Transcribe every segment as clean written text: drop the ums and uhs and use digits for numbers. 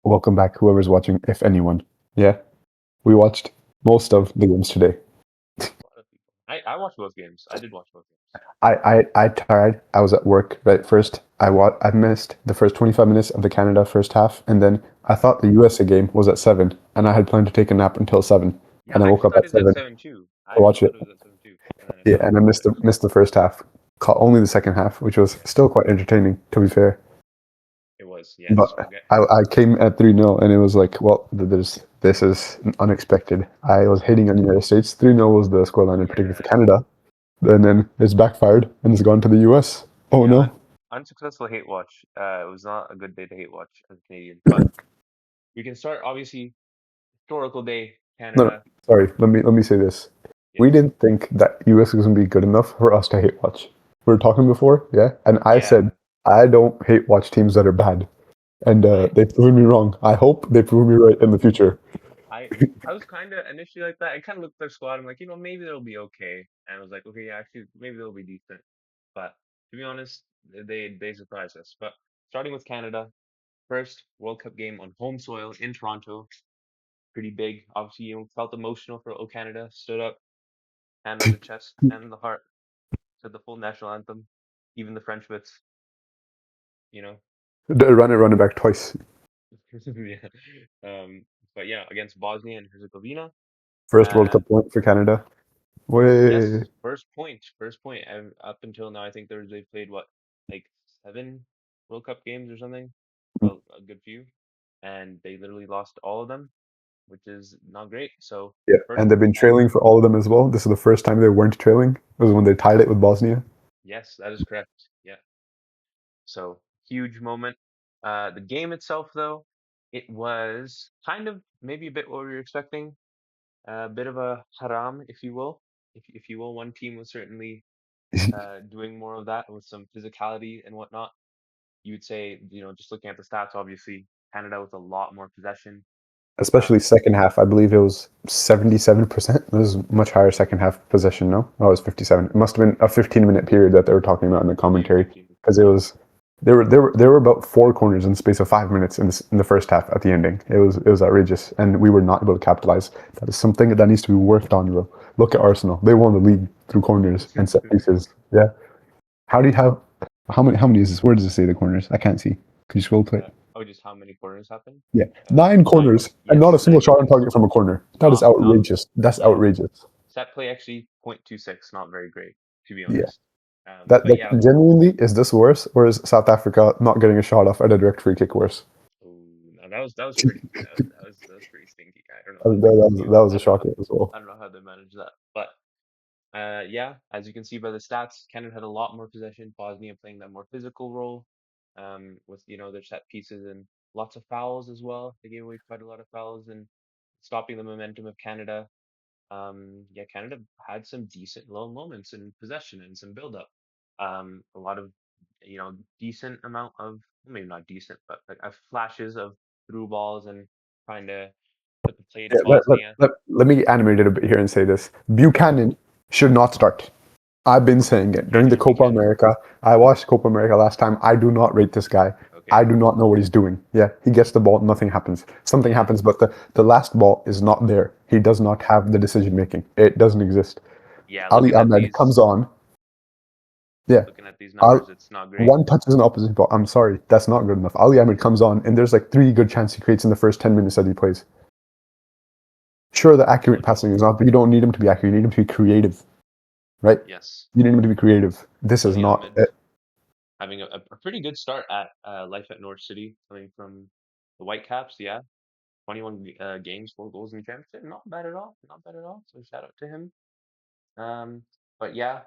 Welcome back, whoever's watching, if anyone. Yeah, we watched most of the games today. A lot of people. I watched both games. I did watch both games. I tried. I was at work right first. I missed the first 25 minutes of the Canada first half, and then I thought the USA game was at 7, and I had planned to take a nap until 7, Yeah, and I I woke actually up thought at it was at 7 seven two. I to actually watch it. thought it was at 7-2, and then I Yeah, saw and I it was at missed the first half. Caught only the second half, which was yeah. still quite entertaining, to be fair. It was yes. But I came at 3-0, and it was like, well, this is unexpected. I was hating on the United States. 3-0 was the scoreline in particular for Yeah, Canada. And then it's backfired and it's gone to the US. Oh yeah. no. Unsuccessful hate watch. It was not a good day to hate watch as a Canadian. But we can start obviously historical day No, Canada. sorry. Let me say this. Yeah, We didn't think that US was gonna be good enough for us to hate watch. We were talking before, yeah, and I yeah. said I don't hate watch teams that are bad, and I they've proven me wrong. I hope they prove me right in the future. I I was kind of initially like that. I kind of looked at their squad. I'm like, maybe they'll be okay. And I was like, okay, yeah, actually, maybe they'll be decent. But to be honest, they surprised us. But starting with Canada, first World Cup game on home soil in Toronto, pretty big. Obviously, felt emotional for O Canada. Stood up, hand on the chest, hand on the heart, said the full national anthem, even the French bits. You know, Run it back twice. yeah. Um, but yeah, against Bosnia and Herzegovina. First World Uh, Cup point for Canada. Way. Yes, first point. Up until now, I think they played what, like 7 World Cup games or something. Well, a good few, and they literally lost all of them, which is not great. So Yeah, first, and they've been trailing for all of them as well. This is the first time they weren't trailing. It was when they tied it with Bosnia. yes, that is correct. Yeah, so huge moment. The game itself, though, it was kind of maybe a bit what we were expecting. A bit of a haram, if you will, if you will. One team was certainly doing more of that with some physicality and whatnot. You would say, just looking at the stats, obviously Canada with a lot more possession. Especially second half. I believe it was 77%. It was much higher second half possession, no? Oh, it was 57. It must have been a 15-minute period that they were talking about in the Yeah, commentary 15. because it was there were about 4 corners in the space of 5 minutes in the first half at the ending. It was outrageous, and we were not able to capitalize. That is something that needs to be worked on, bro. Look at Arsenal. They won the league through corners and set pieces. Yeah. How do you have how many is this? Where does it say the corners? I can't see. Could you scroll to it? Just how many corners happened? Yeah, 9 corners and not Yes, a single nine shot on corners. target from a corner. That is Not outrageous. That's yeah. outrageous. Set play actually 0.26, not very great, to be Yeah, honest. that But that yeah, genuinely is this worse, or is South Africa not getting a shot off at a direct free kick worse? ooh, no, that was pretty that was pretty stinky. I don't know That, how that, they was, do. that was a shocker as well. I don't know how they manage that. But yeah, as you can see by the stats, Canada had a lot more possession. Bosnia playing that more physical role, with their set pieces and lots of fouls as well. They gave away quite a lot of fouls and stopping the momentum of Canada. Yeah, Canada had some decent low moments in possession and some build up. A lot of decent amount of, maybe not decent, but like flashes of through balls and trying to put the play to Yeah, Bosnia. let me animate it a bit here and say this. Buchanan should not start. I've been saying it during the Andrew Copa Buchanan. America. I watched Copa America last time. I do not rate this guy. I Okay. do not know what he's doing. Yeah, he gets the ball, nothing happens. Something Yeah. happens, but the last ball is not there. He does not have the decision making. It doesn't exist. Yeah, Ali Ahmed comes on. Yeah, looking at these Al, numbers, it's not great. one touches an opposite ball. I'm sorry, that's not good enough. Ali Ahmed comes on, and there's like 3 good chances he creates in the first 10 minutes that he plays. Sure, the accurate What? passing is not, but you don't need him to be accurate. You need him to be creative, right? Yes. You need him to be creative. This is Ali not Ahmed it. having a pretty good start at life at Norwich City, coming from the Whitecaps. Yeah, 21 games, 4 goals in the championship. Not bad at all. Not bad at all. So shout out to him. Um, but yeah,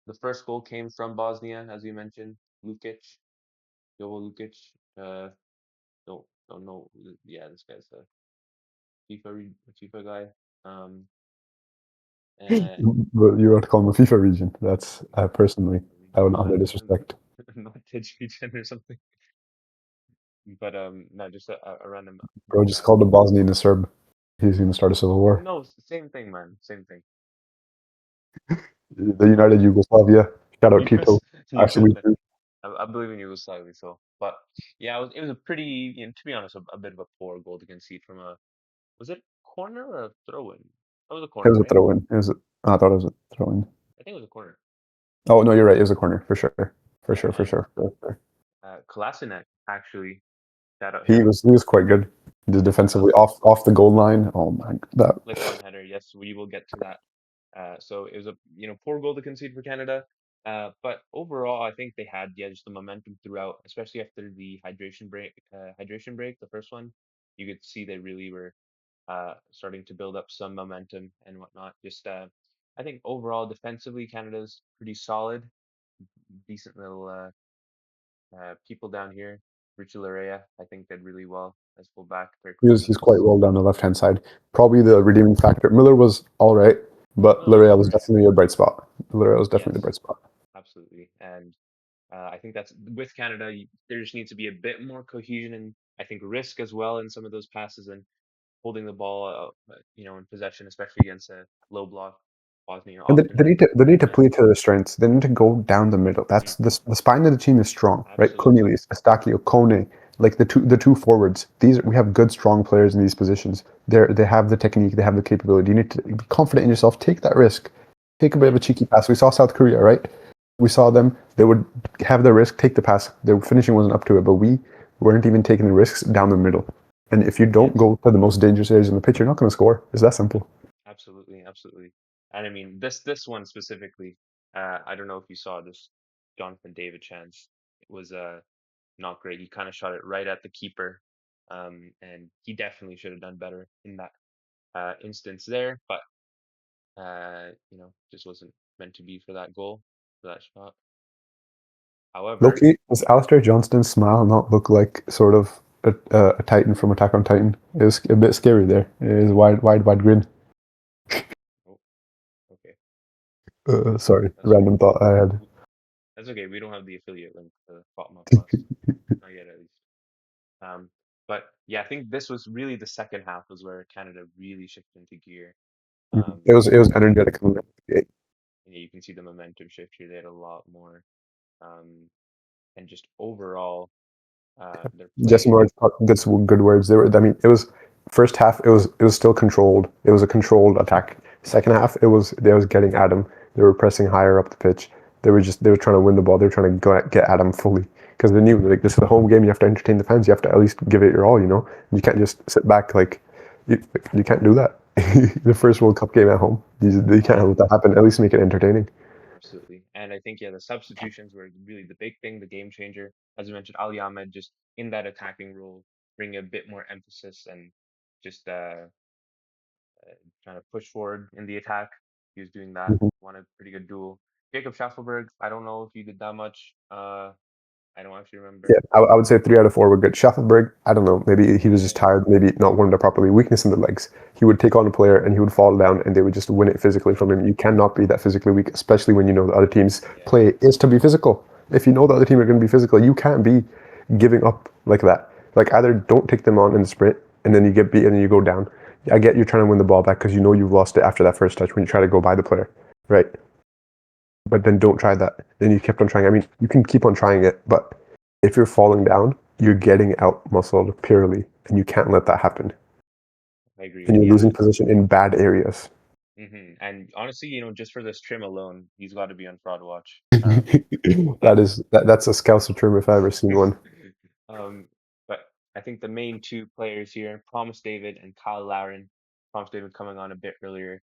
the first goal came from Bosnia, as you mentioned. Lukic, Jovo Lukic. Uh, don't know. Yeah, this guy's a FIFA guy. Um, uh, But you want to call him a FIFA region. That's personally, I would not have not the disrespect. not Tidjman or something. But no, just a random. Bro, just Um, called him Bosnian a Serb. He's going to start a civil war. no, same thing, man. Same thing. The United Yugoslavia. Shout out Libras, Tito. Actually, I believe in you slightly so. But yeah, it was a pretty, to be honest, a bit of a poor goal to concede from a, was it corner or a throw in? That was a It corner, was a right? throw in. I thought it was a throw in. I think it was a corner. Oh no, you're right. It was a corner for sure. For Yeah, sure. For and sure. For sure. Kolasinac actually, shout out He him. was quite good. Just That defensively was off the goal line. Oh my, that flick on header. Yes, we will get to that. So it was a poor goal to concede for Canada. But overall, I think they had, yeah, just the momentum throughout, especially after the hydration break. The first one, you could see they really were starting to build up some momentum and whatnot. Just I think overall defensively, Canada's pretty solid. Decent little people down here. Richie Larea, I think did really well as fullback, third he's quite consensus. well down the left hand side. Probably the redeeming factor. Miller was all right, but Miller was Larea all was right. definitely a bright spot. Larea was definitely the Yes, bright spot. absolutely. And I think that's with Canada, there just needs to be a bit more cohesion and I think risk as well in some of those passes and holding the ball, in possession, especially against a low block. Bosnia And often does they need to that. play to their strengths. They need to go down the middle. That's the spine of the team is strong, right? Absolutely. Cornelius, Estacio, Kone, like the two forwards. These we have good, strong players in these positions. They have the technique, they have the capability. You need to be confident in yourself. Take that risk. Take a bit of a Hmm. cheeky pass. We saw South Korea, right? We saw them. They would have the risk, take the pass. Their finishing wasn't up to it, but we weren't even taking the risks down the middle. And if you don't Yes, go to the most dangerous areas in the pitch, you're not going to score. It's that simple. absolutely, absolutely. And I mean, this one specifically, I don't know if you saw this Jonathan David chance. It was not great. He kind of shot it right at the keeper, and he definitely should have done better in that instance there. But just wasn't meant to be for that goal, for that shot. However, Loki, does Alistair Johnston's smile not look like sort of a Titan from Attack on Titan? It was a bit scary there. It is wide grin. oh, okay, Sorry, that's okay. random thought I had. That's okay. We don't have the affiliate link to Fatma Plus, not yet at least. Um, but yeah, I think this was really the second half was where Canada really shifted into gear. It was You can energetic. you can see the momentum shift here. They had a lot more, um, and just overall, their Jesse play. Marsh did some good words. They were. I mean, it was first half. It was still controlled. It was a controlled attack. Second half, it was they was getting at him. They were pressing higher up the pitch. They were trying to win the ball. They were trying to get at him fully because they knew like this is a home game. You have to entertain the fans. You have to at least give it your all. You know, you can't just sit back like you, you can't do that. The first World Cup game at home. You can't Yeah, let that happen. At least make it entertaining. absolutely. And I think, yeah, the substitutions were really the big thing, the game changer. As you mentioned, Ali Ahmed just in that attacking role, bring a bit more emphasis and just trying to push forward in the attack. He was doing that. Mhm. Won a pretty good duel. Jacob Schaffelberg, I don't know if he did that much. I don't actually Yeah, remember. I would say 3 out of 4 were good. Shuffleboard, I don't know. Maybe he was just Yeah, tired. Maybe not warmed up properly. Weakness in the legs. He would take on a player and he would fall down, and they would just win it physically from him. You cannot be that physically weak, especially when you know the other team's yeah, play is to be physical. If you know the other team are going to be physical, you can't be giving up like that. Like either don't take them on in the sprint, and then you get beaten and you go down. I get you're trying to win the ball back because you know you've lost it after that first touch when you try to go by the player, right? But then don't try that. Then you kept on trying. I mean, you can keep on trying it, but if you're falling down, you're getting out muscled purely, and you can't let that happen. I agree And with you're you. losing position in bad areas. And honestly, just for this trim alone, he's got to be on fraud watch. That's a Scouser term if I ever seen one. um, but I think the main two players here, Promise David and Kyle Laren. Promise David coming on a bit earlier.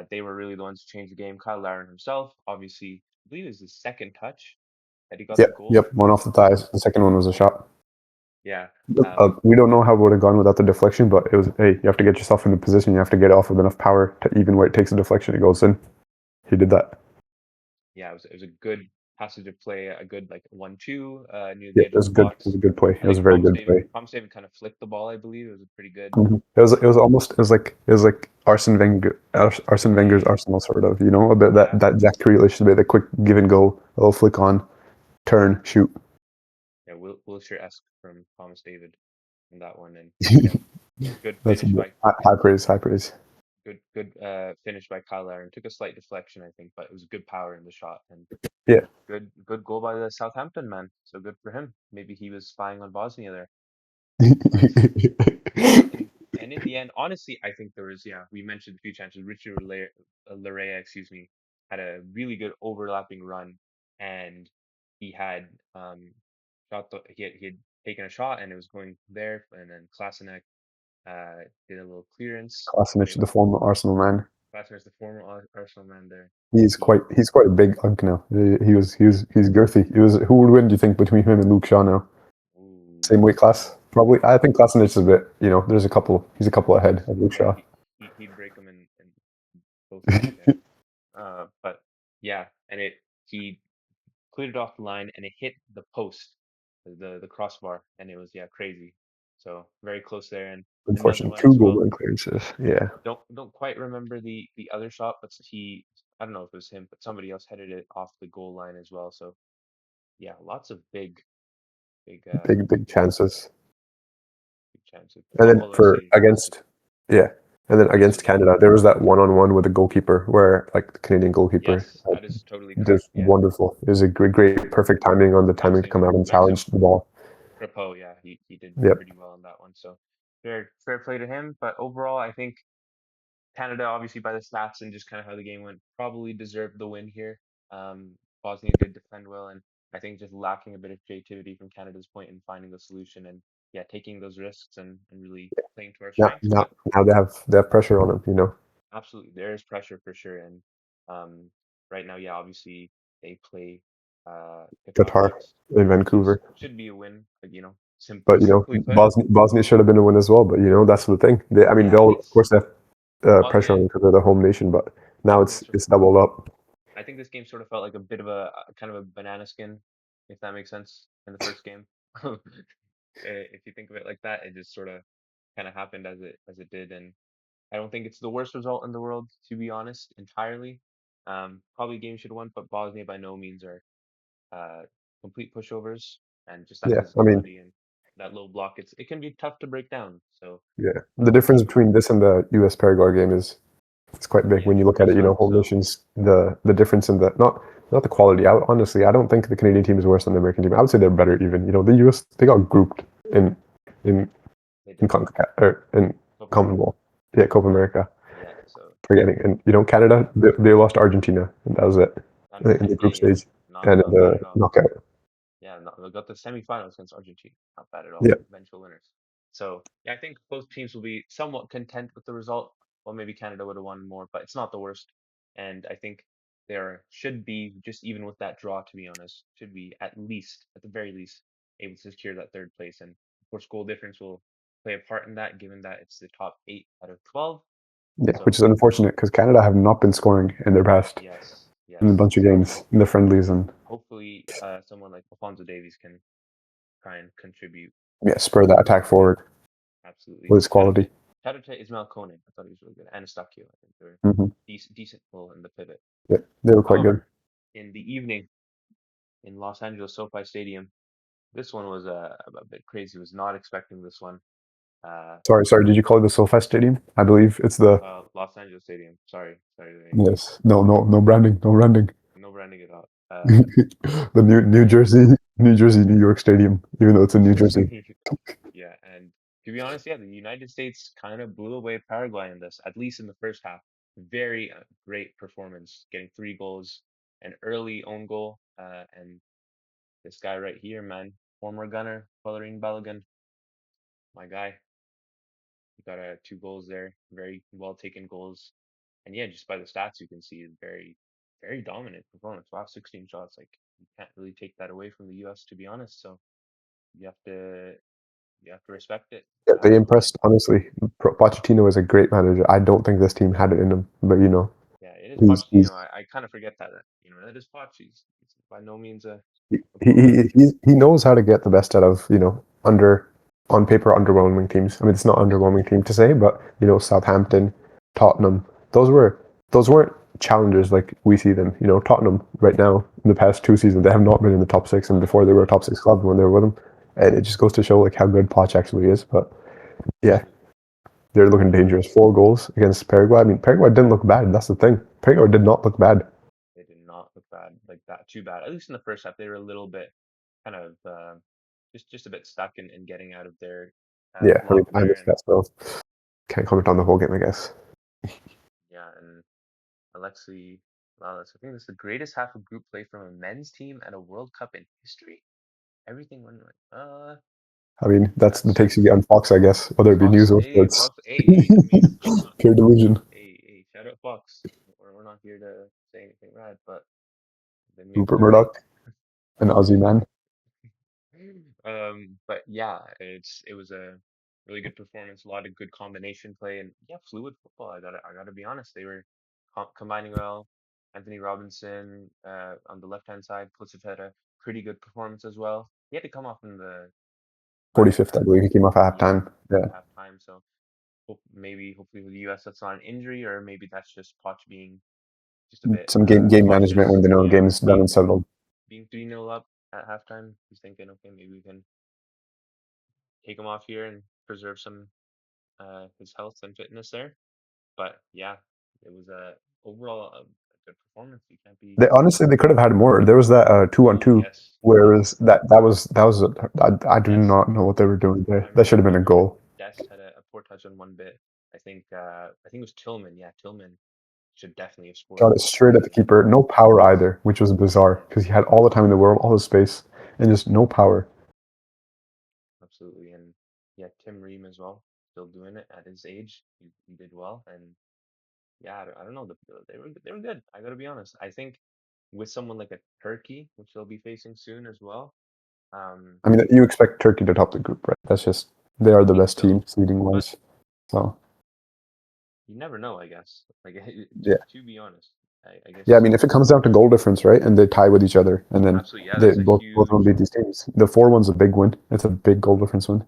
They were really the ones who changed the game. Kyle Laren himself, obviously, I believe it was his second touch that he got the goal. One off the thighs. The second one was a shot. Yeah. Um, We don't know how it would have gone without the deflection, but it was hey, you have to get yourself in the position. You have to get off with enough power to even where it takes a deflection, it goes in. He did that. yeah, it was a good passage of play, a good like 1-2 near Yeah, the edge of the it was box. a good play. I It was a think very good play. Promise David kind of flicked the ball, I believe. It was a pretty good. It was like Arsene Wenger's Yeah, Arsenal sort of, you know, a bit yeah, that Jack Grealish, a bit the quick give and go, a little flick on, turn, shoot. yeah. Wilshire-esque from Promise David in that one, and yeah, good That's finish a bit by high praise, high praise. good finish by Folarin. Took a slight deflection, I think, but it was good power in the shot and Yeah. good goal by the Southampton man. So good for him. Maybe he was spying on Bosnia there. But and in the end, honestly, I think there was, yeah, we mentioned a few chances. Richard Larea, excuse me, had a really good overlapping run, and he had he had taken a shot and it was going there, and then Klasenek did a little clearance, but Klasinic, it the former Arsenal man. Klasenek's the former Arsenal man there. He's He he's quite a big hunk now. He's girthy. He was who would win? Do you think between him and Luke Shaw now? Same ooh, weight class, probably. I think Klasinic is a bit. There's a couple. He's a couple ahead yes, of Luke yeah, Shaw. he'd break him in both ways there. But yeah, and he cleared it off the line and it hit the post, the crossbar, and it was, yeah, crazy. So very close there, and another Unfortunately, one two as goal well. line clearances. Yeah, Don't quite remember the other shot, but I don't know if it was him, but somebody else headed it off the goal line as well. So yeah, lots of big big chances. big chances. And then Although for say against, yeah, and then also against Canada, there was that one-on-one with the goalkeeper where, like, the Canadian goalkeeper, yes, that is totally correct. just Yeah, wonderful. It was a great, perfect timing on the timing to Maxim come out and Maxim challenge the ball. Crepeau, yeah, he did Yep. pretty well on that one. So fair play to him. But overall, I think Canada, obviously by the stats and just kind of how the game went, probably deserved the win here. Bosnia did defend well, and I think just lacking a bit of creativity from Canada's point in finding the solution and, yeah, taking those risks and really playing to our Now, strengths. now, But now they have pressure on them. absolutely, there is pressure for sure. And right now, yeah, obviously they play Qatar Qatar next, in which Vancouver. should be a win. But, But simply put, Bosnia should have been a win as well. But that's the thing. I mean, yeah, they'll of course have pressure on Bosnia. them because they're the home nation. But I now think it's doubled up. I think this game sort of felt like a bit of a kind of a banana skin, if that makes sense, in the first game. If you think of it like that, it just sort of kind of happened as it did, and I don't think it's the worst result in the world, to be honest, entirely. Probably game should have won, but Bosnia by no means are uh, complete pushovers, and just that Yeah, I mean, physicality and that low block, it can be tough to break down. So yeah. The difference hopefully, between this and the U.S. Paraguay game is it's quite big yeah, when you look at it. that's right. Home So nations, the difference in the not the quality. Honestly, I don't think the Canadian team is worse than the American team. I would say they're better even. The U.S. they got grouped in in they in did CONCACAF or in Copa America, Commonwealth. Yeah, Copa America. yeah. So Forgetting. And Canada, they lost to Argentina, and that was it in the group yeah, stage and in not bad the at all. knockout. Yeah, no, they got the semifinals against Argentina. Not bad at all. Yeah, Eventual winners. So yeah, I think both teams will be somewhat content with the result. Well, maybe Canada would have won more, but it's not the worst. And I think there should be, just even with that draw, to be honest, should be at the very least, able to secure that third place. And of course, goal difference will play a part in that, given that it's the top 8 out of 12. yeah, which So is unfortunate because Canada have not been scoring in their past yes, in a yes. bunch of So games in the friendlies and hopefully, someone like Alfonso Davies can try and contribute yeah, spur that attack yeah, forward absolutely. with its quality. Shout out to Ismail Kone. I thought he was really good. And Eustachio, I think they're Hmm. decent pull in the pivot. Yeah, they were quite good. However, in the evening in Los Angeles SoFi Stadium, this one was a bit crazy. Was not expecting this one. Uh, Sorry. Did you call it the SoFi Stadium? I believe it's the Los Angeles Stadium. Sorry, yes. No branding. No branding. no branding at all. The New Jersey, New York Stadium, even though it's in New Jersey. Yeah, and to be honest, yeah, the United States kind of blew away Paraguay in this, at least in the first half. Very great performance, getting 3 goals, an early own goal, and this guy right here, man, former gunner, Folarin Balogun, my guy, he got 2 goals there, very well taken goals, and yeah, just by the stats you can see, very dominant performance. Wow, 16 shots, like you can't really take that away from the U.S. to be honest. So you have to you have to respect it. Yeah, they And impressed. Honestly, Pochettino is a great manager. I don't think this team had it in him, but yeah, it is he's Pochettino. I kind of forget that. That is Poch. He's by no means he, a he pro. he knows how to get the best out of under on paper underwhelming teams. I mean, it's not underwhelming team to say, but Southampton, Tottenham, those weren't challengers like we see them. Tottenham right now in the past 2 seasons they have not been in the top six, and before they were a top six club when they were with them, and it just goes to show like how good Poch actually is. But yeah, Absolutely. They're looking dangerous. 4 goals against Paraguay. I mean, Paraguay didn't look bad. That's the thing. Paraguay did not look bad. They did not look bad, like that too bad. At least in the first half, they were a little bit kind of just a bit stuck in getting out of their Yeah, I mean, block I there, missed and that, so can't comment on the whole game, I guess. yeah, and Alexi, wow, I think this is the greatest half of group play from a men's team at a World Cup in history. Everything went right. I mean, that's the That's takes you get on Fox, I guess, whether it be news Fox. or Hey, sports. Fox. Hey, I mean, Pure delusion. hey, shout out Fox. We're not here to say anything bad, but maybe Rupert they're right. Murdoch, an Aussie man. But yeah, it was a really good performance, a lot of good combination play, and yeah, fluid football. I gotta be honest, they were combining well. Anthony Robinson on the left hand side, Pulisic had a pretty good performance as well. He had to come off in the final 45th, I third, believe. He came off at yeah, halftime. Yeah. at halftime. So hopefully with the US that's not an injury, or maybe that's just Poch being just a bit Some game management cautious. when they know the Yeah, game is done and settled. being 3-0 up at halftime, he's thinking, okay, maybe we can take him off here and preserve some his health and fitness there. But yeah, it was overall a good performance. You can't be. They honestly they could have had more. There was that 2-on-2, Yes, whereas that was I do Des. not know what they were doing there. I That should have remember. been I a remember. goal. Des had a poor touch on one bit. I think it was Tillman. Yeah, Tillman should definitely have scored Shot it straight at the keeper. No power either, which was bizarre because he had all the time in the world, all the space, and just no power. absolutely. And yeah, Tim Ream as well, still doing it at his age. He did well, and yeah, I don't know. They were good. I gotta be honest. I think with someone like a Turkey, which they'll be facing soon as well. I mean, you expect Turkey to top the group, right? That's just they are I the think best so, team seeding but wise. So you never know. I guess. Like yeah, to be honest, I yeah. I guess mean, if it comes down to goal difference, right, and they tie with each other, and then absolutely. Yeah, they that's a both of them huge. beat these teams, the 4-1's a big win. It's a big goal difference win.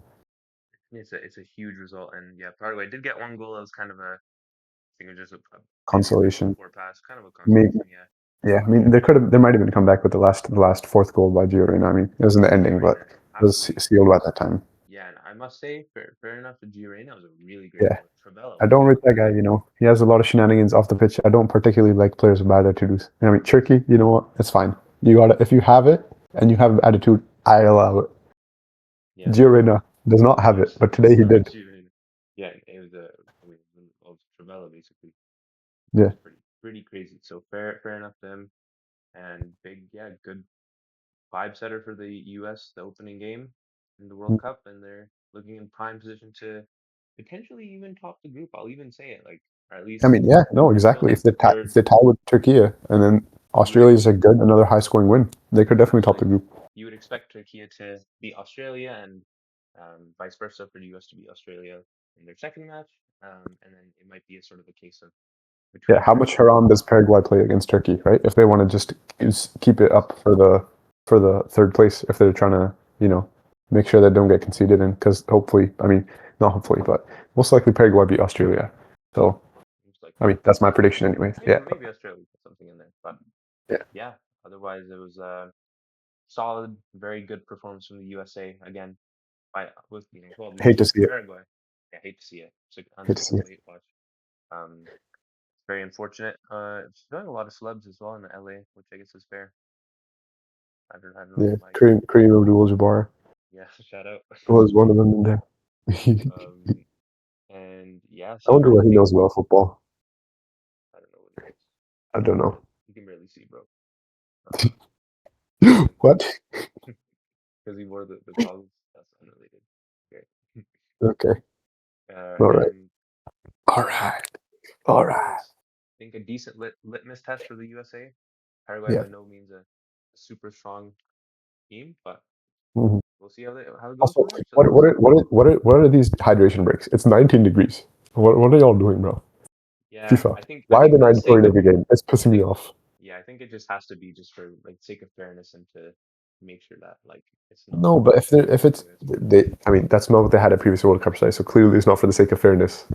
It's a huge result, and yeah, Paraguay did get one goal. That was kind of a. I think it was just a bit Consolation. poor pass, kind of a Maybe. consolation. Yeah, Yeah, I mean, there might have been come back with the last fourth goal by Gio Reyna. I mean, it was in the Gio ending, but Reyna, it was absolutely. sealed at that time. Yeah, and I must say, fair enough to Gio Reyna. That was a really great Yeah, goal. Trivela, I what a don't rate goal! that guy. He has a lot of shenanigans off the pitch. I don't particularly like players with bad attitudes. I mean, Turkey, you know what? It's fine. You got it. If you have it and you have attitude, I allow it. Yeah, Gio Reyna does not have it, but today he sorry, did. Gio Reyna. Yeah, it was a. I mean, it was Trivela basically. Yeah. It's pretty crazy. So fair enough to him. And yeah, good vibe setter for the US, the opening game in the World Cup, and they're looking in prime position to potentially even top the group. I'll even say it, like, or at I least mean, yeah, no, until exactly. like If the if third, they tie with Turkey, and then you would Australia is a good another high scoring win, they could definitely top the absolutely group. you would expect Turkey to beat Australia and vice versa for the US to beat Australia in their second match, and then it might be a sort of a case of Yeah, between how much Turkey and haram does Paraguay play against Turkey, right? If they want to just keep it up for the third place, if they're trying to, make sure they don't get conceded in, because hopefully, I mean, not hopefully, but most likely Paraguay beat Australia. So, most I likely. mean, that's my prediction, anyways. Maybe Yeah, maybe Australia put something in there, but yeah. yeah. Otherwise, it was solid, very good performance from the USA again. By with well Hate losing to to see it. Paraguay. I hate to see it. It's an Hate to see unsupportable it. hate watch. It's very unfortunate. Showing a lot of celebs as well in LA, which I guess is fair. I don't know Yeah, why. Kareem Abdul-Jabbar Yeah, shout out. was one of them in there. Um, and yeah, I so wonder I what he think knows about football. I don't know what it is. I don't know. You can barely see, bro. And What? because he wore the goggles, that's unrelated. Okay. Okay. All right. And All yeah, right. All right. it's I think a decent litmus test for the USA. Paraguay Yeah. by no means a super strong team, but Mhm. we'll see how it goes Also, from there. So that's what are these hydration breaks? It's 19 degrees. What are y'all doing, bro? yeah. FIFA. I Why are think they for the sake mandatory in every game? It's I pissing me think off. yeah, I think it just has to be just for like sake of fairness and to make sure that like it's not No, but if it's something that's I mean, that's not what they had at previous World Cups, right? So clearly, it's not for the sake of fairness.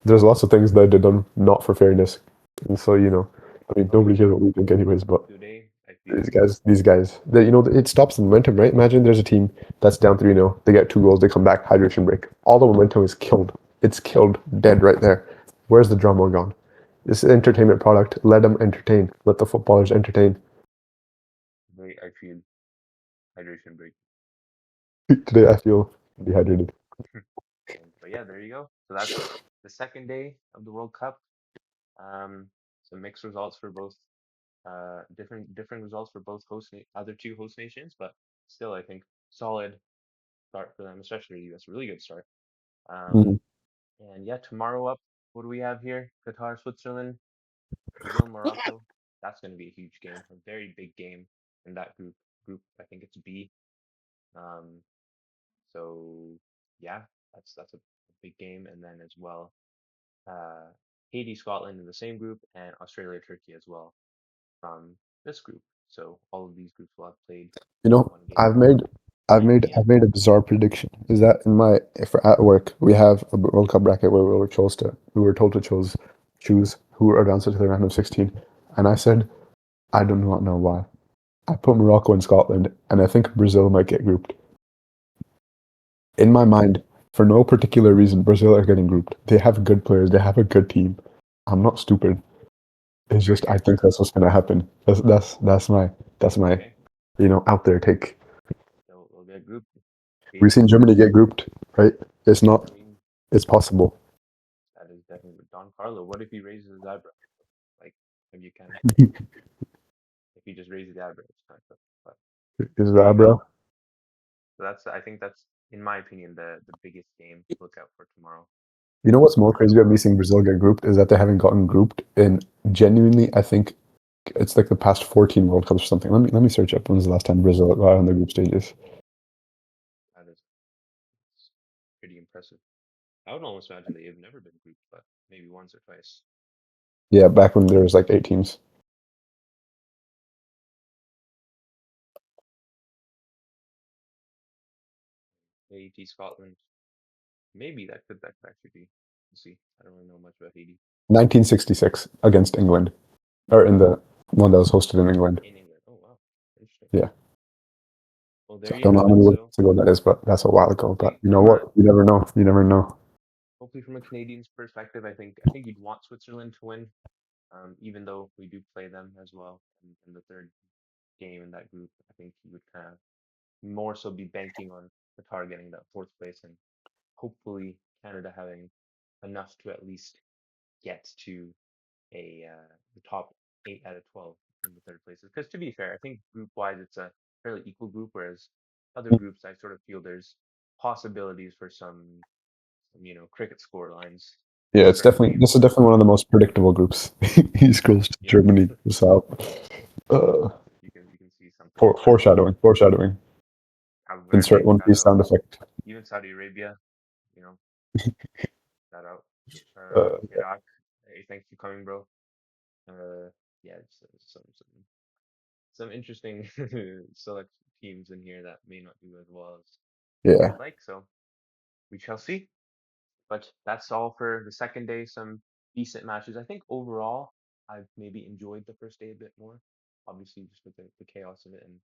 There's lots of things that they've done not for fairness, and so I mean, okay. nobody cares what we think, anyways. But Today I these feel guys, these guys, it stops the momentum, right? Imagine there's a team that's down 3-0, they get 2 goals, they come back, hydration break. All the momentum is killed. It's killed dead right there. Where's the drama gone? This is entertainment product. Let them entertain. Let the footballers entertain. I feel hydration break. Today I feel dehydrated. But yeah, there you go. So that's the second day of the World Cup. Some mixed results for both, different results for both other two host nations, but still, I think solid start for them, especially the U.S. Really good start. Um, Mhm. and yeah, tomorrow up, what do we have here? Qatar, Switzerland, Brazil, Morocco. That's going to be a huge game, a very big game in that group. I think it's B. Um, so yeah, that's a big game, and then as well, uh, Haiti, Scotland in the same group, and Australia, Turkey as well from this group. So all of these groups will have played You know, one game I've at made, I've 8 made, p.m. I've made a bizarre prediction. Is that in my, if at work we have a World Cup bracket where we were told to choose who advanced to the round of 16, and I said I do not know why. I put Morocco and Scotland, and I think Brazil might get grouped. In my mind, for no particular reason, Brazil are getting grouped. They have good players. They have a good team. I'm not stupid. It's Very just I think interesting. that's what's gonna happen. That's my Okay, out there take. they'll get grouped. We've Haiti, seen Germany get grouped, right? It's I not. mean, It's possible. that is definitely Don Carlo. What if he raises his eyebrow? Like, if you can, if he just raises the eyebrow, it's kind of, but Is there that you go. bro? So I think that's, in my opinion, the biggest game to look out for tomorrow. You know what's more crazy Brazil, about me seeing Morocco. Brazil get grouped is that they haven't gotten grouped in genuinely. I think it's like the past 14 World Cups or something. Let me search up when's the last time Brazil got on the group stages. That is it's pretty impressive. I would almost imagine they have never been grouped, but maybe once or twice. Yeah, back when there was like 8 teams. Haiti, Scotland. Maybe that could actually be. We'll see. I don't really know much about Haiti 1966 against England, or in the one that was hosted in England. in England. Oh wow, interesting. Yeah. Well, So there I you don't know how have many it. World So Cups ago that is, but that's a while ago. But hopefully you know from a what? You never know. You never know. hopefully from a Canadian's perspective, I think you'd want Switzerland to win, even though we do play them as well in the third game in that group. I think you would kind of more so be banking on Qatar getting that fourth place and hopefully Canada having enough to at least get to the top 8 out of 12 in the third places. Because to be fair, I think group wise it's a fairly equal group, whereas other groups I sort of feel there's possibilities for some cricket score lines Yeah, in it's certain definitely games. this is definitely one of the most predictable groups. East Coast, Yeah, Germany, South. Uh, you can see something like that. foreshadowing, foreshadowing. Cabo Insert Verde, one shout piece out. sound effect. Even Saudi Arabia, you know, shout out. Yeah, Iraq, hey, thanks for coming, bro. Yeah, some interesting select teams in here that may not do as well as we yeah. would like. So we shall see. But that's all for the second day. Some decent matches. I think overall, I've maybe enjoyed the first day a bit more. Obviously, just with the chaos of it and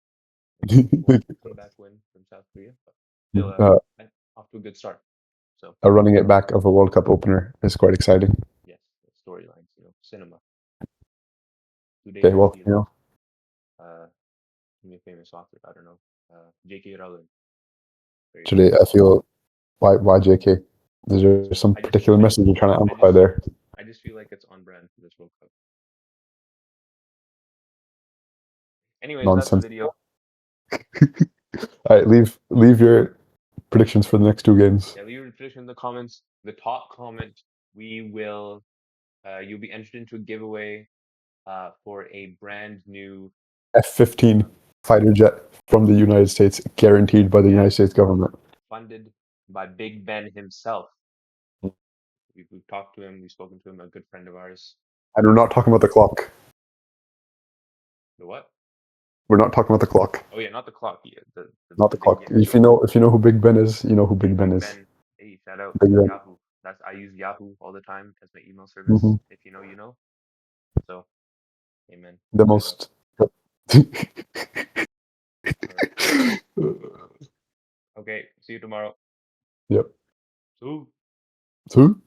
a beautiful comeback win from South Korea. But still, uh, off to a good start. So running it back of a World Cup opener is quite exciting. yes, the storylines, cinema. Okay, Today I well, feel you know, uh, a famous author. I don't know. J.K. Rowling, very today famous. I feel why JK? Is there some I just particular I message you're trying to I amplify just there? I just feel like it's on brand for this World Cup. Anyways, that's the Nonsense. video. All right, leave your predictions for the next two games. Yeah, leave your prediction in the comments. The top comment, we will you'll be entered into a giveaway for a brand new F-15 um, fighter jet from the United States, guaranteed by the United yes, States government. funded by Big Ben himself. We've talked to him, we've spoken to him, a good friend of ours. And we're not talking about the clock. The what? We're not talking about the clock. Oh yeah, not the clock. Yeah, Not the the big clock. yeah. If you know who Big Ben is, you know who Hey, Big Ben Big is. Ben. Hey, shout out Big Ben. Yahoo. I use Yahoo all the time as my email service. Hmm. If you know, you know. So, amen. The Shout out. most. All right. Okay. See you tomorrow. Yep. So. Who?